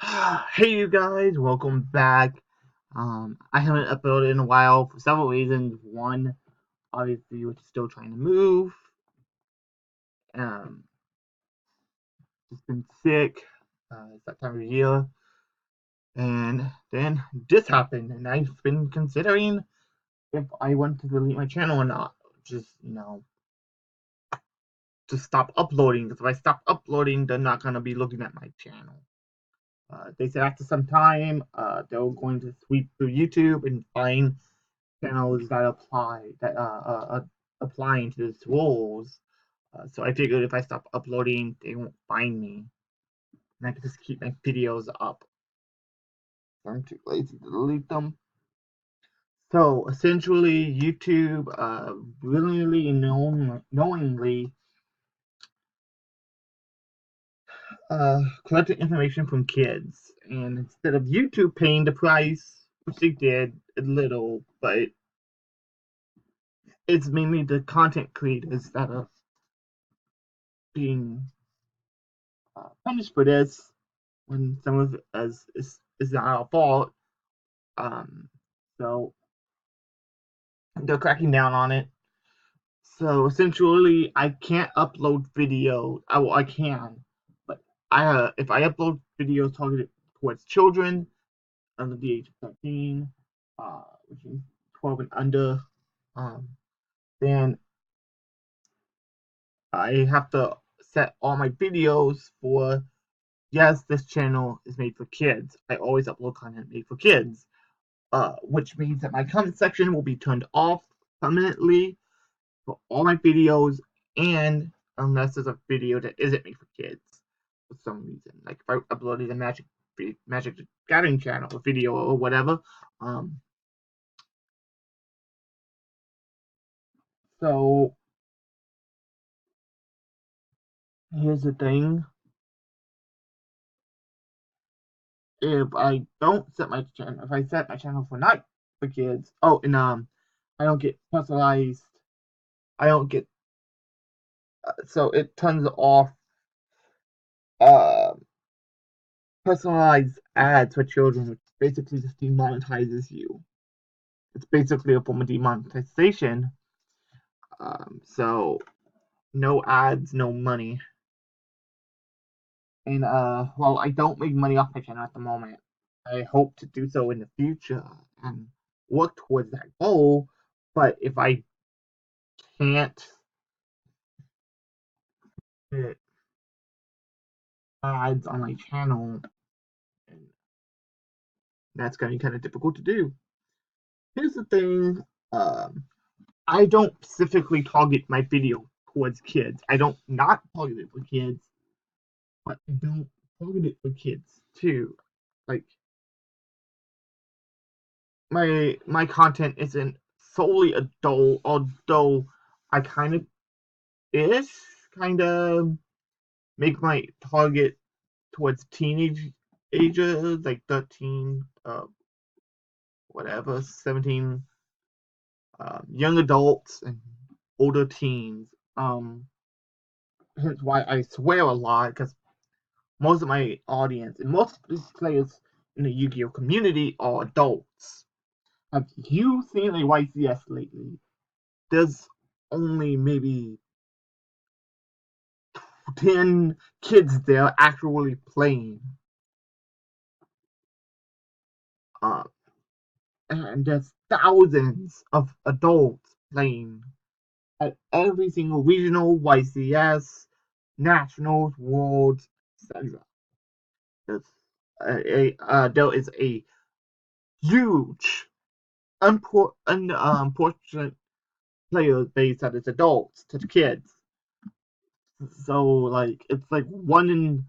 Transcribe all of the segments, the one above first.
Hey you guys, welcome back. I haven't uploaded in a while for several reasons. One, obviously, we're still trying to move. Um, just been sick. It's that time of year, and then this happened, and I've been considering if I want to delete my channel or not. Just to stop uploading. Because if I stop uploading, they're not gonna be looking at my channel. They said after some time, they're going to sweep through YouTube and find channels that applying to these rules. So I figured if I stop uploading, they won't find me, and I can just keep my videos up. I'm too lazy to delete them. So essentially, YouTube willingly and knowingly collected information from kids, and instead of YouTube paying the price, which they did a little, but it's mainly the content creators that are being punished for this when some of it is not our fault. Um, so they're cracking down on it. So essentially, I can't upload videos. I can, but if I upload videos targeted towards children under the age of 13, which is 12 and under, um, then I have to set all my videos for yes, this channel is made for kids. I always upload content made for kids. Which means that my comment section will be turned off permanently for all my videos, and unless there's a video that isn't made for kids for some reason, like if I uploaded a Magic the Gathering channel, a video or whatever. So here's the thing: if I don't set my channel, if I set my channel for not for kids, and I don't get personalized. I don't get so it turns off uh personalized ads for children, which basically just demonetizes you. It's basically a form of demonetization. So no ads, no money. And well, I don't make money off my channel at the moment. I hope to do so in the future and work towards that goal. But if I can't get ads on my channel, that's going to be kind of difficult to do. Here's the thing. I don't specifically target my video towards kids. I don't not target it for kids, but I don't target it for kids too. Like my content isn't solely adult, although I ish kind of make my target towards teenage ages, like 13, whatever, 17, young adults and older teens. Hence why I swear a lot, because most of my audience and most of these players in the Yu-Gi-Oh community are adults. Have you seen a YCS lately? There's only maybe 10 kids there actually playing. Uh, and there's thousands of adults playing at every single regional YCS, nationals, worlds, etc. There is a huge, unfortunate player base that is adults to the kids. So like it's like 1 in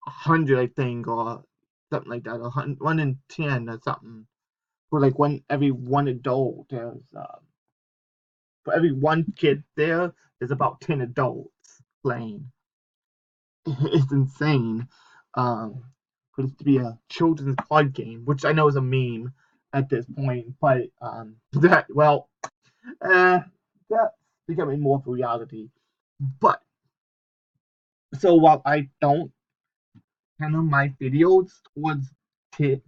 100, I think, or something like that. 1 in 10 or something. For like every one adult, there's for every one kid there's about 10 adults playing. It's insane. For this to be a children's card game, which I know is a meme at this point, but that well, that's becoming more of a reality. But so while I don't channel my videos towards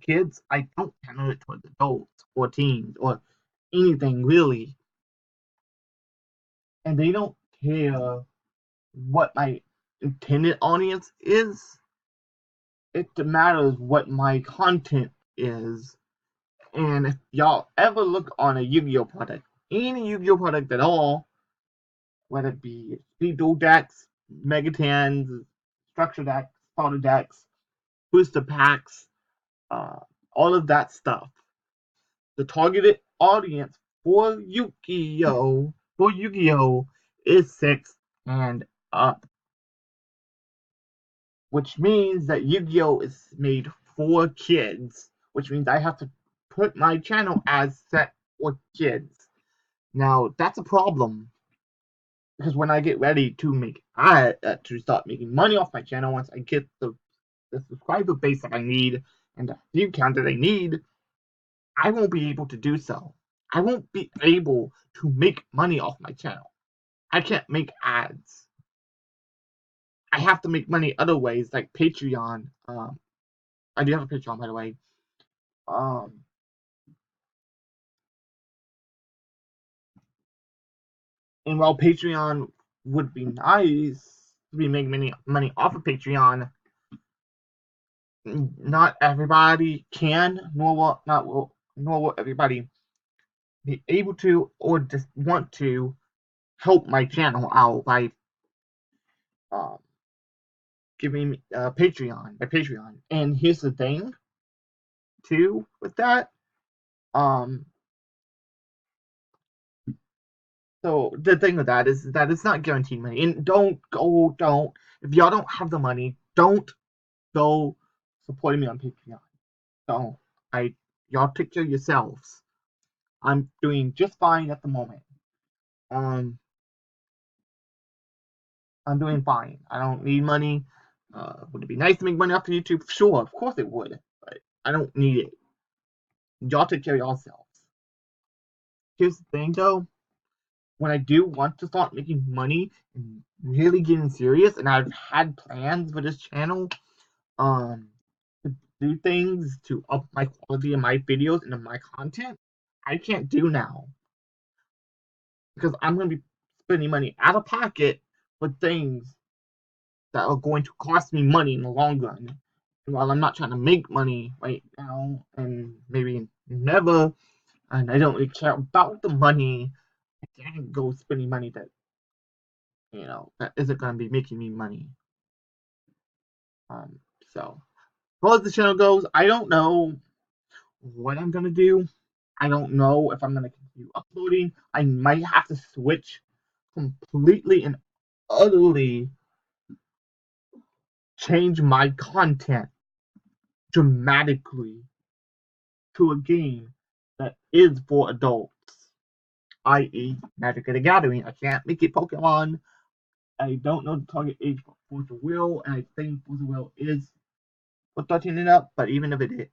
kids. I don't channel it towards adults or teens or anything really. And they don't care what my intended audience is. It matters what my content is. And if y'all ever look on a Yu-Gi-Oh product, any Yu-Gi-Oh product at all, whether it be speed duel decks, Megatans, structure decks, starter decks, booster packs, uh, all of that stuff. The targeted audience for Yu-Gi-Oh is 6 and up, which means that Yu-Gi-Oh is made for kids, which means I have to put my channel as set for kids. Now that's a problem because when I get ready to to start making money off my channel, once I get the subscriber base that I need and the view count that I need, I won't be able to do so. I won't be able to make money off my channel. I can't make ads. I have to make money other ways, like Patreon. I do have a Patreon, by the way. And while Patreon would be nice to be making money off of Patreon, not everybody can, nor will everybody be able to or just want to help my channel out by giving me Patreon. And here's the thing, too, with that. So the thing with that is that it's not guaranteed money. And don't if y'all don't have the money, don't go supporting me on Patreon. Don't. Y'all take care of yourselves. I'm doing just fine at the moment. I'm doing fine. I don't need money. Would it be nice to make money off of YouTube? Sure, of course it would. But I don't need it. Y'all take care of yourselves. Here's the thing though. When I do want to start making money and really getting serious, and I've had plans for this channel, to do things to up my quality of my videos and of my content, I can't do now. Because I'm going to be spending money out of pocket for things that are going to cost me money in the long run. And while I'm not trying to make money right now, and maybe never, and I don't really care about the money, I can't go spending money that that isn't going to be making me money. So, as far as the channel goes, I don't know what I'm going to do. I don't know if I'm going to continue uploading. I might have to switch completely and utterly change my content dramatically to a game that is for adults, i.e. Magic the Gathering. I can't make it Pokemon. I don't know the target age for Force of Will, and I think Force of Will is for 13 and up, but even if it is,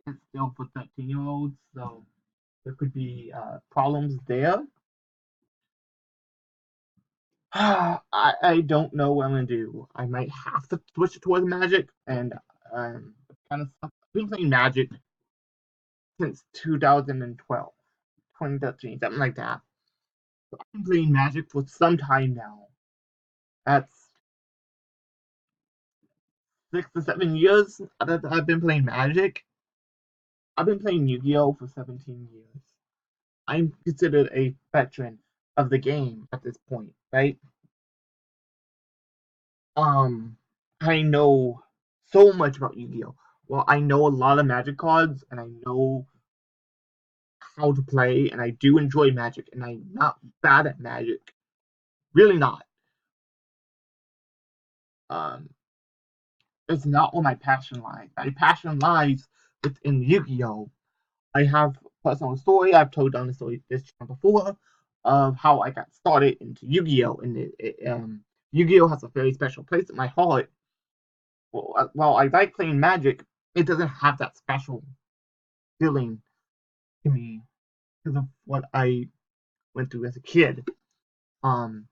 it's still for 13-year-olds, so there could be problems there. I don't know what I'm gonna do. I might have to switch it towards Magic, and kind of stuff. I've been playing Magic since 2012, 2013, something like that. So I've been playing Magic for some time now. That's 6 to 7 years that I've been playing Magic. I've been playing Yu-Gi-Oh for 17 years. I'm considered a veteran of the game at this point, right? I know so much about Yu-Gi-Oh. Well, I know a lot of Magic cards, and I know how to play, and I do enjoy Magic, and I'm not bad at Magic. Really not. Um, it's not where my passion lies. My passion lies within Yu-Gi-Oh. I have a personal story. I've told on the story this channel before of how I got started into Yu-Gi-Oh, and Yu-Gi-Oh has a very special place in my heart. Well, while I like playing Magic, it doesn't have that special feeling to me because of what I went through as a kid. And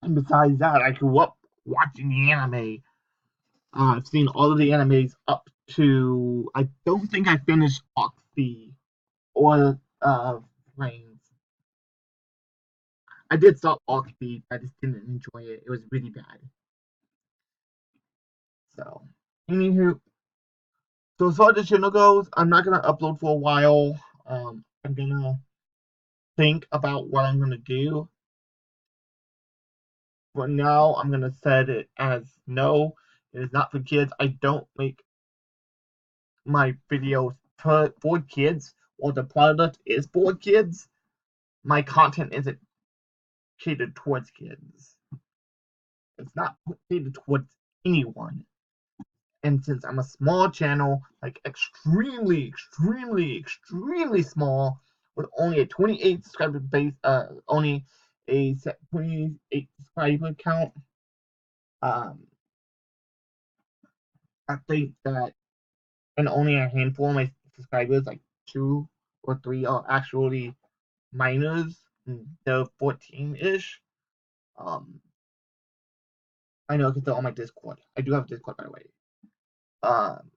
besides that, I grew up watching the anime. I've seen all of the animes up to. I don't think I finished Oxy or Flames. I did start Oxy, I just didn't enjoy it. It was really bad. So, anywho, so as far as the channel goes, I'm not gonna upload for a while. I'm gonna think about what I'm gonna do. For now, I'm gonna set it as no. It is not for kids. I don't make my videos for kids, or the product is for kids. My content isn't catered towards kids. It's not catered towards anyone. And since I'm a small channel, like extremely small, with only a 28 subscriber base, only a 28 subscriber count, um, I think that, and only a handful of my subscribers, like 2 or 3, are actually minors, they're 14-ish. Um, I know because they're on my Discord. I do have a Discord, by the way. Um,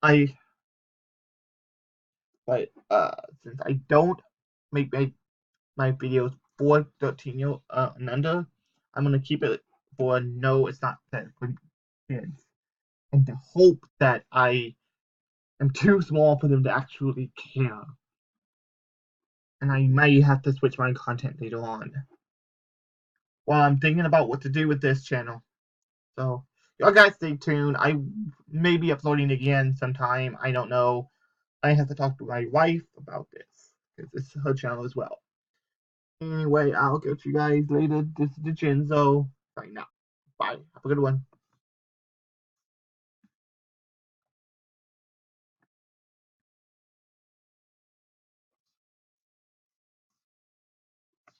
I but since I don't make my videos for 13 and under, I'm gonna keep it for no, it's not for kids, and to hope that I am too small for them to actually care, and I might have to switch my content later on. Well, I'm thinking about what to do with this channel, so y'all guys stay tuned. I may be uploading again sometime. I don't know. I have to talk to my wife about this because it's her channel as well. Anyway, I'll catch you guys later. This is the Chinzo. Right now. Bye. Have a good one.